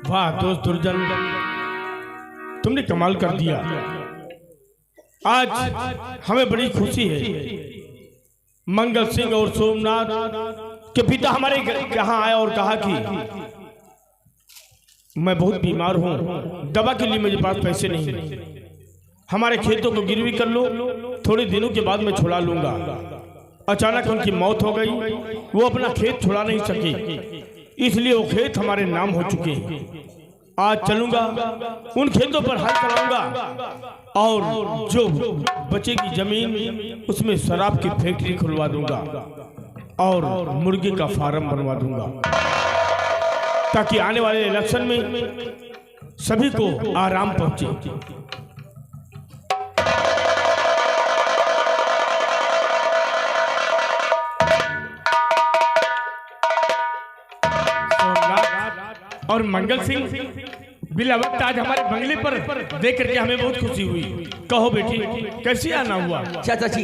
वाह दोस्त दुर्जन, तुमने कमाल कर दिया। आज हमें बड़ी खुशी है। मंगल सिंह और सोमनाथ के पिता हमारे यहाँ आए और कहा कि मैं बहुत बीमार हूँ, दवा के लिए मेरे पास पैसे नहीं, हमारे खेतों को गिरवी कर लो, थोड़े दिनों के बाद मैं छुड़ा लूंगा। अचानक उनकी मौत हो गई, वो अपना खेत छुड़ा नहीं सके, इसलिए वो खेत हमारे नाम हो चुके हैं। आज चलूंगा, उन खेतों पर हल चलाऊंगा और जो बचेगी जमीन उसमें शराब की फैक्ट्री खुलवा दूंगा और मुर्गे का फार्म बनवा दूंगा, ताकि आने वाले इलेक्शन में सभी को आराम पहुंचे। और मंगल सिंह बिलावट आज हमारे बंगले पर देख करके हमें बहुत खुशी हुई। कहो बेटी, कैसे आना हुआ? चाचा जी,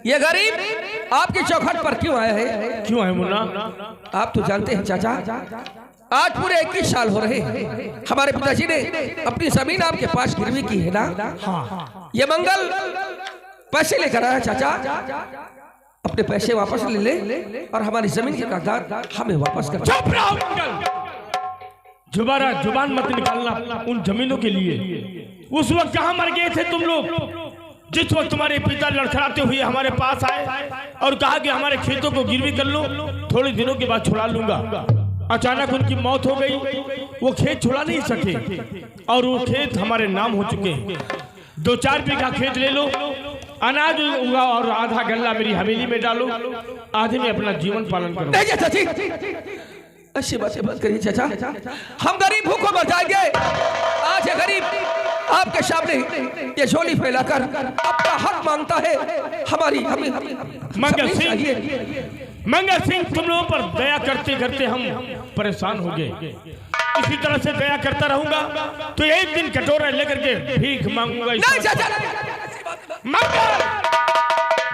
ये गरीब आपकी चौखट पर क्यों आया है? क्यों है मुन्ना? आप तो जानते हैं चाचा, आज पूरे 21 साल हो रहे हैं हमारे पिताजी ने अपनी जमीन आपके पास गिरवी की है ना। हाँ। ये मंगल पैसे लेकर आया चाचा, अपने पैसे वापस ले और हमारी जमीन के कागजात हमें वापस कर। चुप रहो मंगल, जुबान मत निकालना उन जमीनों के लिए। उस वक्त कहाँ मर गए थे तुम लोग, जिस वक्त तुम्हारे पिता लड़खड़ाते हुए हमारे पास आए और कहा कि हमारे खेतों को गिरवी कर लो, थोड़े दिनों के बाद छुड़ा लूंगा। अचानक उनकी मौत हो गई, वो खेत छुड़ा नहीं सके और वो खेत हमारे नाम हो चुके हैं। 2-4 बीघा खेत ले लो, अनाज उगा और आधा गल्ला मेरी हवेली में डालो, आधे में अपना जीवन पालन करो। अच्छी बातें मत करिए चाचा, हम गरीब भूखों मर जाएंगे। आज ये गरीब आपके सामने ये झोली फैलाकर अपना हक मांगता है। हमारी मंगल सिंह तुम लोगों पर दया करते करते हम परेशान हो गए। इसी तरह से दया करता रहूंगा तो एक दिन कटोरा लेकर के भीख मांगूंगा। नहीं चाचा, मंगल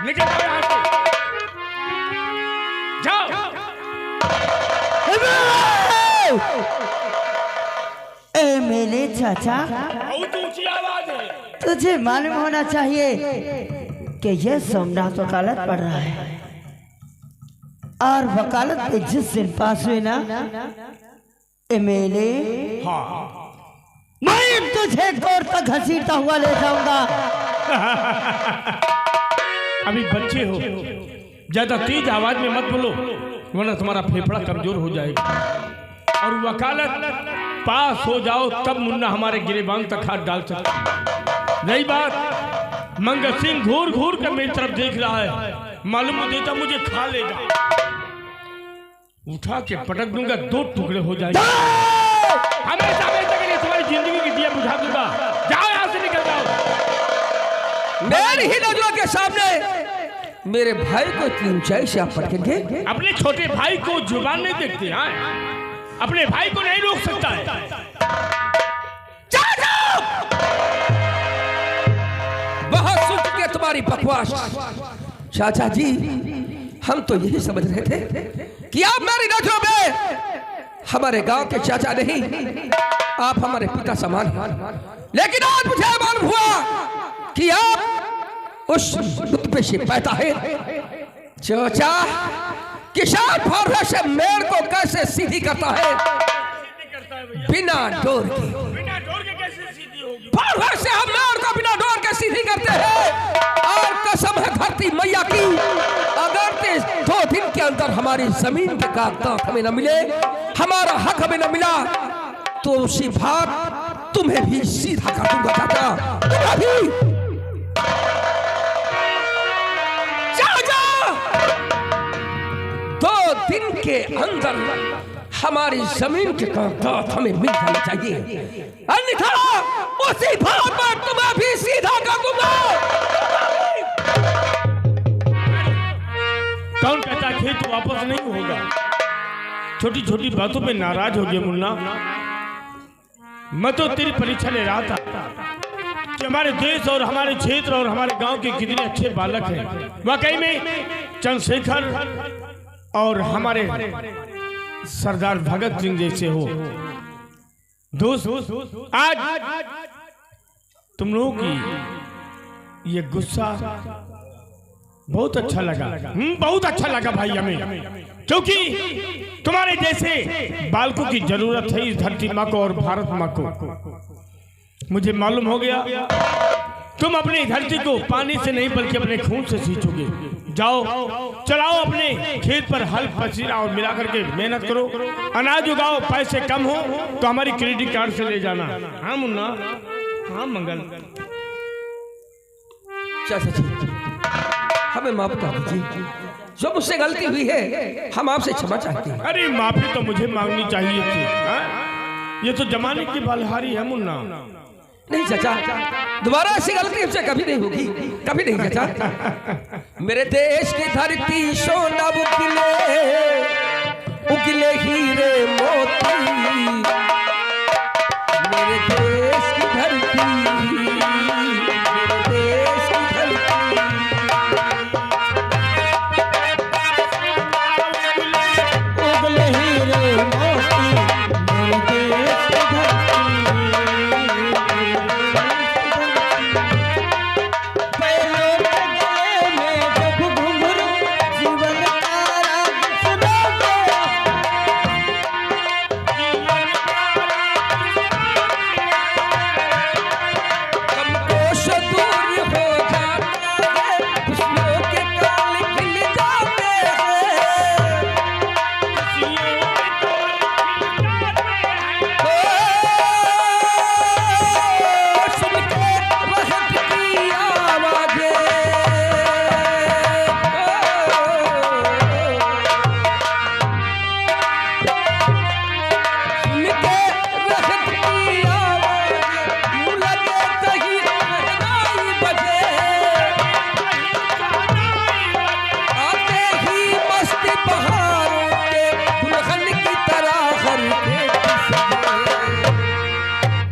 निकल यहाँ से, जाओ। ए मेरे चाचा, बहुत ऊंची आवाज है। तुझे मालूम होना चाहिए कि यह सोमनाथ वकालत पढ़ रहा है और वकालत में जिस दिन पास हुए ना एमएलए, मैं तुझे कोर्ट तक घसीटता हुआ ले जाऊंगा। अभी बच्चे हो, ज्यादा तेज आवाज में मत बोलो वरना तुम्हारा फेफड़ा कमजोर हो जाएगा। और वकालत पास हो जाओ तब मुन्ना हमारे गिरेबान तक हाथ डाल सकता। नहीं बात, मंगल सिंह घूर घूर कर मेरी तरफ देख रहा है, मालूम देता मुझे खा लेगा। उठा के पटक दूंगा, 2 टुकड़े हो जाएंगे। हमेशा के लिए तुम्हारी जिंदगी की दिया बुझा दूंगा। जाओ यहाँ से, निकल जाओ। मेरी ही नजरों के सामने मेरे भाई को इतनी ऊंचाई से आप पटकेंगे? अपने छोटे भाई को जुबान नहीं देखते हैं, अपने भाई को नहीं रोक सकता है। बहुत सुन चुके तुम्हारी बकवास चाचा जी। हम तो यही समझ रहे थे कि आप मेरी नजरों में हमारे गांव के चाचा नहीं, आप हमारे पिता समान हैं। लेकिन आज मुझे मालूम हुआ कि आप उस रुतबे से पैदा है। चाचा, किसान फौरन से मेड़ को कैसे सीधी करता है? बिना डोर के। फौरन से हम मेड़ को बिना डोर के सीधी करते हैं। और कसम है धरती मैया की, अगर 2 दिन के अंदर हमारी जमीन के कागजात हमें न मिले, हमारा हक हमें न मिला, तो उसी बात तुम्हें भी सीधा कर दूंगा चाचा, तुम्हें भी। 2 दिन के अंदर हमारी जमीन के कागजात हमें मिल जाने चाहिए, अन्यथा उसी भाव पर तुम्हें भी सीधा कर दूंगा। कौन कहता खेत वापस नहीं होगा? छोटी छोटी बातों पे नाराज हो गया मुन्ना। मैं तो तेरी परीक्षा ले रहा था कि हमारे देश और हमारे क्षेत्र और हमारे गांव के कितने अच्छे बालक हैं। वाकई में चंद्रशेखर और हमारे सरदार भगत सिंह जैसे हो। दोस्त आज तुम लोगों की ये गुस्सा बहुत अच्छा लगा। बहुत अच्छा लगा भाई हमें, क्योंकि तुम्हारे जैसे बालकों की जरूरत है इस धरती माँ को और भारत माँ को। मुझे मालूम हो गया तुम अपनी धरती को पानी से नहीं बल्कि अपने खून से सींचोगे। जाओ चलाओ अपने खेत पर हल पसीना और मिला करके मेहनत करो, अनाज उगाओ। पैसे कम हो तो हमारी क्रेडिट कार्ड से ले जाना। हाँ मुन्ना, हाँ मंगल। चाचा जी हमें माफ कर दीजिए, जो मुझसे गलती हुई है हम आपसे क्षमा चाहते हैं। अरे माफी तो मुझे मांगनी चाहिए थी। हाँ? ये तो जमाने की बलहारी है मुन्ना। नहीं चाचा, दोबारा ऐसी गलती हमसे कभी नहीं होगी, कभी नहीं चाचा। मेरे देश की धरती सोना उगले हीरे मोती, मेरे देश की धरती, मेरे देश की धरती, उगले हीरे मोती, मेरे देश की धरती। पैरों के गले में जब घुंघरू जीवन का राग सुनाते, गमकोश दूर हो जाता है, खुशियों के काल खिल जाते हैं। सुन के रहत की आवाज़ें, सुन के रहत की आवाज़ें, यूं लगे कहीं शहनाई बजे, आते ही मस्ती बहारों के दुल्हन की तरह हर के किस्से।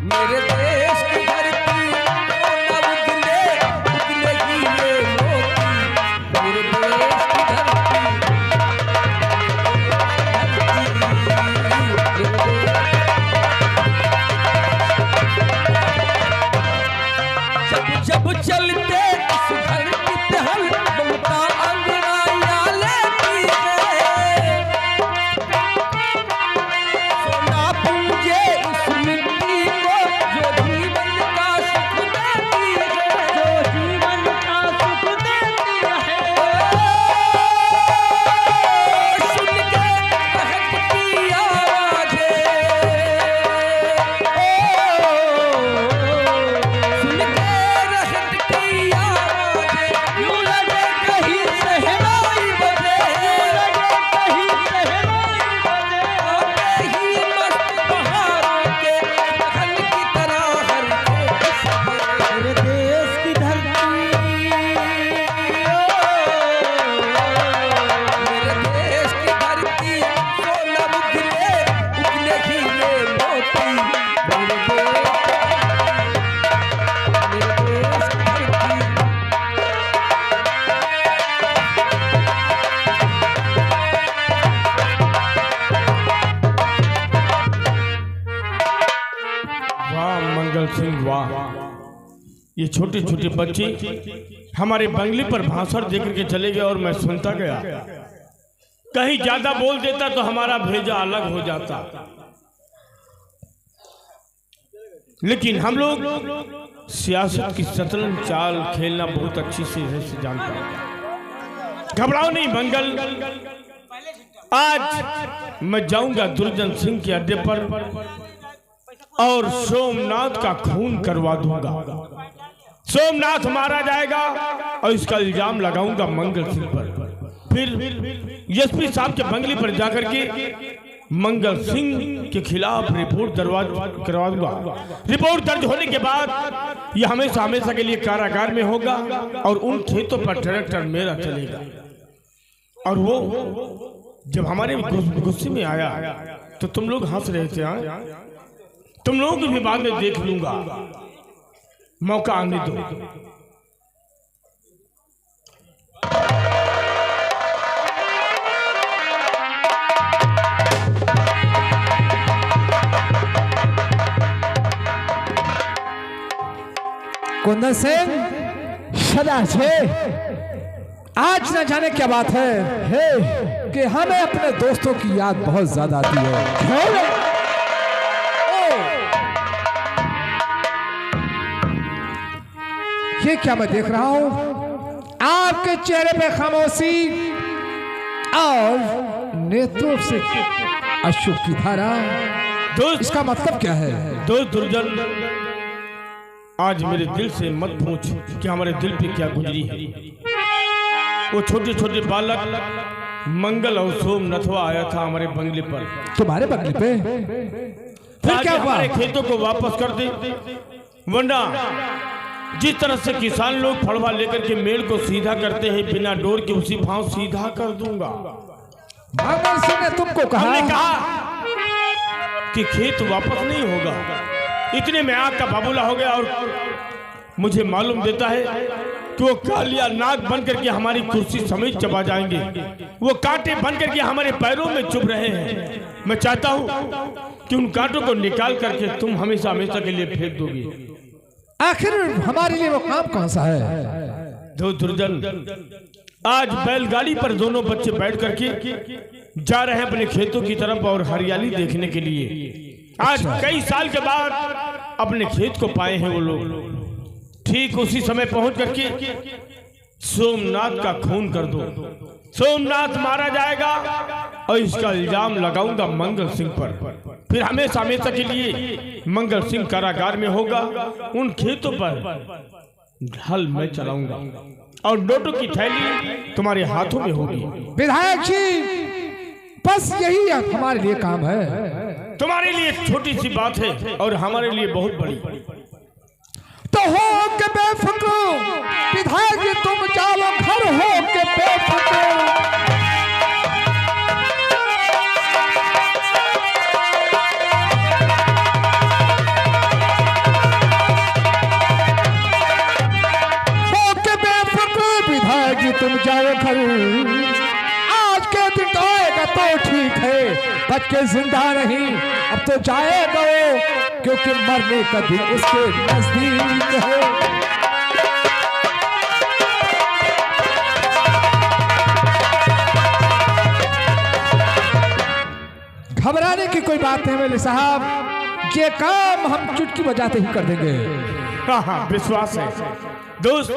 मेरे देश की धरती सोना उगले हीरे मोती, मेरे देश की धरती, जब चलते इस धरती पे हम ममता अंगड़ाइयाँ लेती है, सोना पूजे इस मिट्टी को जो जीवन का सुख देती है, जो जीवन का सुख देती है। सुन के रहत की आवाज़ें, सुन के रहत की आवाज़ें, यूं लगे कहीं शहनाई बजे, कहीं शहनाई बजे, आते ही मस्त बहारों के दुल्हन की तरह हर के किस्से। मेरे देश की धरती, मेरे देश की धरती सोना उगले हीरे मोती, मेरे देश की धरती। वाह मंगल सिंह वाह। ये छोटे छोटे बच्चे हमारे बंगले पर भाषण देकर के चले गए और मैं सुनता गया। कहीं ज्यादा बोल देता तो हमारा भेजा अलग हो जाता, लेकिन हम लोग सियासत की शतरंज चाल खेलना बहुत अच्छी से जानते हैं। घबराओ नहीं मंगल, आज मैं जाऊंगा दुर्जन सिंह के अड्डे पर और सोमनाथ का खून करवा दूंगा। सोमनाथ मारा जाएगा और इसका इल्जाम लगाऊंगा मंगल सिंह पर। फिर एसपी साहब के बंगले पर जाकर के मंगल सिंह के खिलाफ रिपोर्ट करवा दूंगा। रिपोर्ट दर्ज होने के बाद यह हमेशा हमेशा के लिए कारागार में होगा और उन खेतों पर ट्रैक्टर मेरा चलेगा। और वो जब हमारे गुस्से में आया तो तुम लोग हंस रहे थे। हाँ, तुम लोगों की भी बाद में देख लूंगा, मौका आने दो। कुंदन सिंह सदा से आज न जाने क्या बात है कि हमें अपने दोस्तों की याद बहुत ज्यादा आती है। ये क्या मैं देख रहा हूं? आपके चेहरे पे खामोशी और नेत्रों से अश्रु की धारा। दोस्त, इसका मतलब क्या है? दोस्त दुर्जन, आज मेरे दिल से मत पूछ कि हमारे दिल पे क्या गुजरी है। वो छोटे छोटे बालक मंगल और सोम नथवा आया था हमारे बंगले पर। तुम्हारे बंगले पे? फिर क्या हुआ? हमारे खेतों को वापस कर दे, वरना जिस तरह से किसान लोग फड़वा लेकर के मेड़ को सीधा करते हैं बिना डोर के, उसी भाव सीधा कर दूंगा। भगवान सिंह ने तुमको कहा? हमने कहा कि खेत वापस नहीं होगा। इतने में आग का बबूला हो गया और मुझे मालूम देता है कि वो कालिया नाग बन करके हमारी कुर्सी समेत चबा जाएंगे। वो कांटे बन करके हमारे पैरों में चुभ रहे हैं। मैं चाहता हूं कि उन कांटों को निकाल करके तुम हमेशा हमेशा के लिए फेंक दोगे। आखिर हमारे लिए वो काम कौन सा है? दो दुर्जन, आज बैलगाड़ी पर दोनों बच्चे बैठ करके जा रहे हैं अपने खेतों की तरफ और हरियाली देखने के लिए। आज कई साल के बाद अपने खेत को पाए हैं वो लोग। ठीक उसी समय पहुंच करके सोमनाथ का खून कर दो। सोमनाथ मारा जाएगा और इसका इल्जाम लगाऊंगा मंगल सिंह पर। फिर हमेशा हमेशा के लिए मंगल सिंह कारागार में होगा। उन खेतों पर हल मैं चलाऊंगा और नोटों की थैली तुम्हारे हाथों में होगी। विधायक जी, बस यही हमारे लिए काम है। तुम्हारे लिए छोटी सी बात है और हमारे लिए बहुत बड़ी। तो हो के बेफिक्र विधायक जी, तुम जाओ घर हो के बेफिक्र। हो के बेफिक्र विधायक जी, तुम जाओ घर। आज के दिन तो आएगा तो ठीक है, बच के जिंदा नहीं। अब तो जाएगा वो, क्योंकि मरने का दिन उसके नजदीक है। घबराने की कोई बात नहीं मेरे साहब, ये काम हम चुटकी बजाते ही कर देंगे। हाँ हाँ, विश्वास है दोस्त,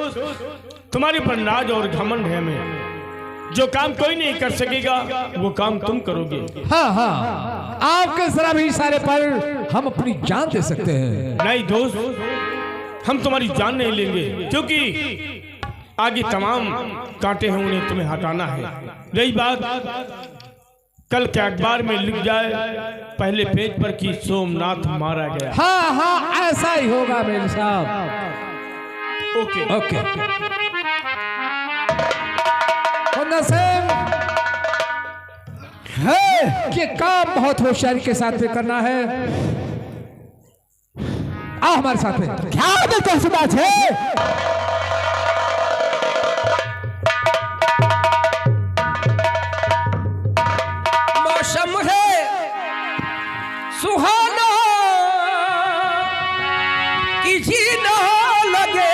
तुम्हारे पर नाज और घमंड है हमें। जो काम कोई नहीं कर सकेगा वो काम तुम करोगे। हाँ हाँ, आपके जरा भी इशारे पर हम अपनी जान दे सकते हैं। नहीं दोस्त, हम तुम्हारी जान नहीं लेंगे, क्योंकि आगे तमाम कांटे हैं, उन्हें तुम्हें हटाना है। रही बात, कल के अखबार में लिख जाए पहले पेज पर कि सोमनाथ मारा गया। हाँ हाँ, ऐसा ही होगा मेरे साहब। Okay okay. ये काम बहुत होशियारी के साथ में करना है। आओ हमारे साथ में। क्या दिलचस्प बात है? मौसम है सुहाना, किसी न लगे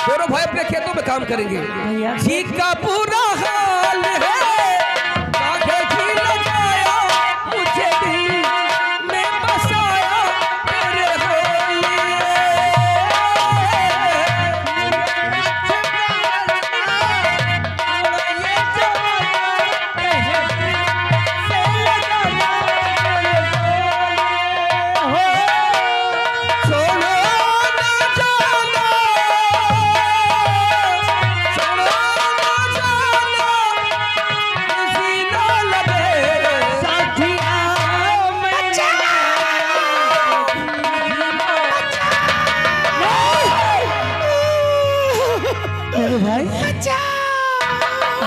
दोनों भाई अपने खेतों में काम करेंगे। जी का पूरा हाल है, आगे जी लगाया मुझे दिल में बसाया तेरे हो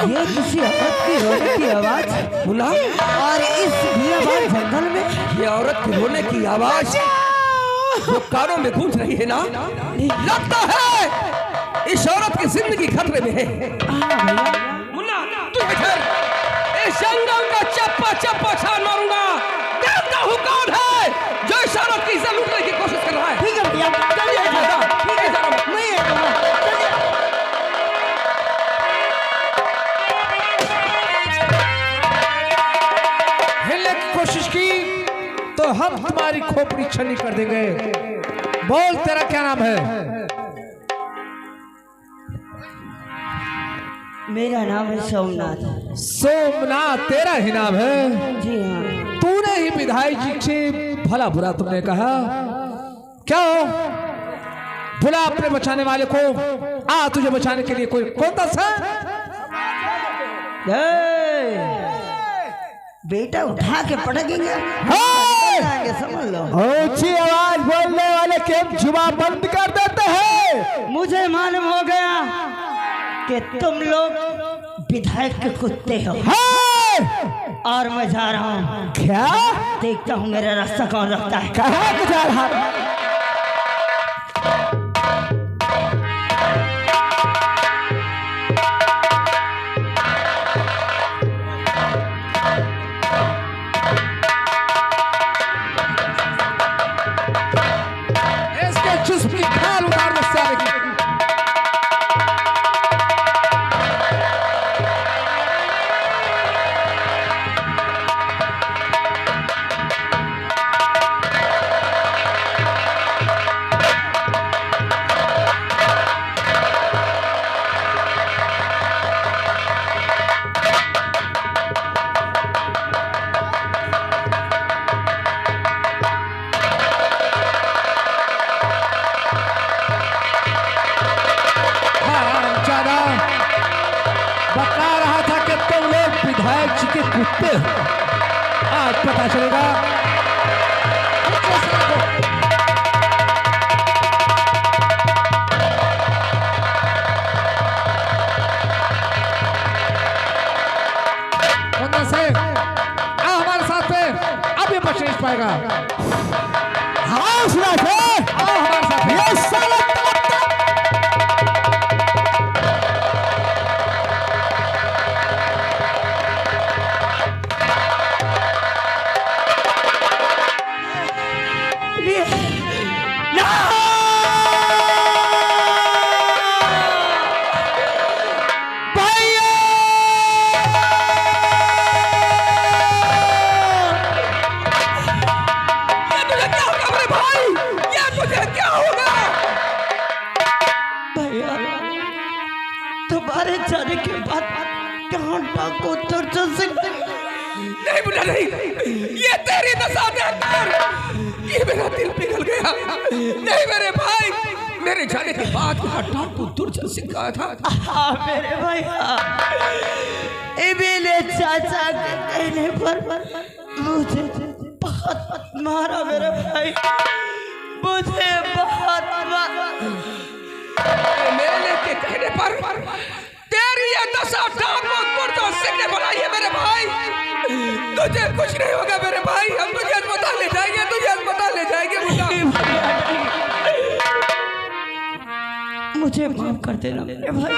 ये किसी औरत की रोने की आवाज मुन्ना, और इस बियाबान जंगल में ये औरत की रोने की आवाज जो कानों में गूंज रही है ना, लगता है इस औरत की जिंदगी खतरे में है। मुन्ना तू इधर, इस जंगल का चप्पा चप्पा छान मारूंगा, देखता हूँ कौन है जो इस औरत की इज्जत लूटने की कोशिश कर रहा है। ठीक है भैया, चलिए इधर, ठीक है जरा नहीं है हिलने की कोशिश की तो हम तुम्हारी खोपड़ी छली कर देंगे। बोल तेरा क्या नाम है? मेरा नाम है सोमनाथ। सोमनाथ तेरा ही नाम है? जी हाँ। तूने ही विधायक जी से भला बुरा तुमने कहा क्या? बुला अपने बचाने वाले को, आ तुझे बचाने के लिए कोई कौन सा बेटा उठा के पटकेंगे, समझ लो। ऊंची आवाज बोलने वाले के जुबान बंद कर देते हैं। मुझे मालूम हो गया कि तुम लोग विधायक के कुत्ते हो और मैं जा रहा हूँ। क्या? देखता हूँ मेरा रास्ता कौन रखता है। कहाँ को जा रहा है? इसके जिस्म की खाल उतारने से आगे बता रहा था कि तुम लोग विधायक जी के कुत्ते हो। आज पता चलेगा। से आ हमारे साथ पे, अब ये बच नहीं पाएगा। हाँ सुना थे, आओ हमारे साथ। ये साला तुम्हारे जाने के बाद कांटा को तो नहीं बुला नहीं, ये तेरी दशा देखकर ये मेरा दिल पिघल गया। नहीं मेरे भाई, मेरे जाने के बाद कांटा को दुर्जन सिंह कहा था। हाँ मेरे भाई, मेरे चाचा के कहने पर मुझे बहुत मारा मेरे भाई, मुझे बहुत मारा। मेले के कहने पर तेरी ये दशा दुर्जन सिंह ने बनाई है मेरे भाई। तुझे कुछ नहीं होगा मेरे भाई, हम तुझे अस्पताल ले जाएंगे, तुझे अस्पताल ले जाएंगे। मुझे माफ कर देना मेरे भाई,